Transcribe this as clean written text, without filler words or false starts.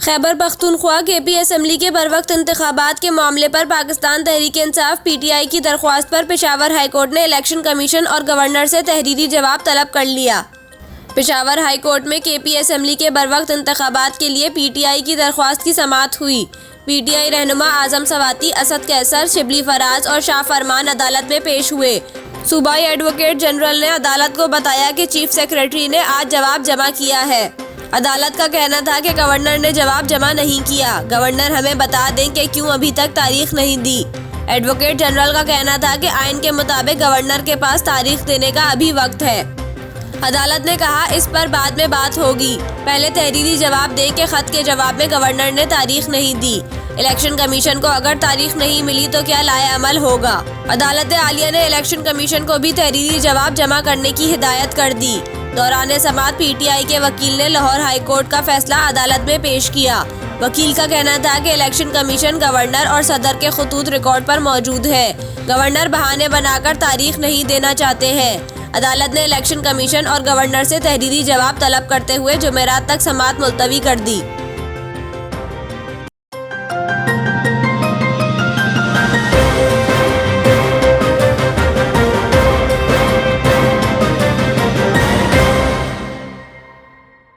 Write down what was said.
Khyber Pakhtunkhwa KP assembly के बरवक्त इंतखाबात के मामले पर पाकिस्तान तहरीक इंसाफ पीटीआई की दरख्वास्त पर पेशावर हाईकोर्ट ने इलेक्शन कमीशन और गवर्नर से तहरीरी जवाब तलब कर लिया। पेशावर हाईकोर्ट में केपी असम्बली के बरवक्त इंतखाबात के लिए पीटीआई की दरख्वास्त की समाअत हुई। पीटीआई रहनुमा आजम सवाती, असद कैसर, शिबली फराज और शाह फरमान अदालत में पेश हुए। सूबाई एडवोकेट जनरल ने अदालत को बताया कि चीफ सेक्रेटरी ने आज जवाब जमा किया है। अदालत का कहना था कि गवर्नर ने जवाब जमा नहीं किया। गवर्नर हमें बता दें कि क्यों अभी तक तारीख नहीं दी। एडवोकेट जनरल का कहना था कि आइन के मुताबिक गवर्नर के पास तारीख देने का अभी वक्त है। अदालत ने कहा इस पर बाद में बात होगी, पहले तहरीरी जवाब दें कि खत के जवाब में गवर्नर ने तारीख नहीं दी। इलेक्शन कमीशन को अगर तारीख नहीं मिली तो क्या लाए अमल होगा। अदालत आलिया ने इलेक्शन कमीशन को भी तहरीरी जवाब जमा करने की हिदायत कर दी। दौरान समाअत पीटीआई के वकील ने लाहौर हाई कोर्ट का फैसला अदालत में पेश किया। वकील का कहना था कि इलेक्शन कमीशन गवर्नर और सदर के खतूत रिकॉर्ड पर मौजूद है। गवर्नर बहाने बनाकर तारीख नहीं देना चाहते हैं। अदालत ने इलेक्शन कमीशन और गवर्नर से तहरीरी जवाब तलब करते हुए जुमेरात तक समाअत मुलतवी कर दी।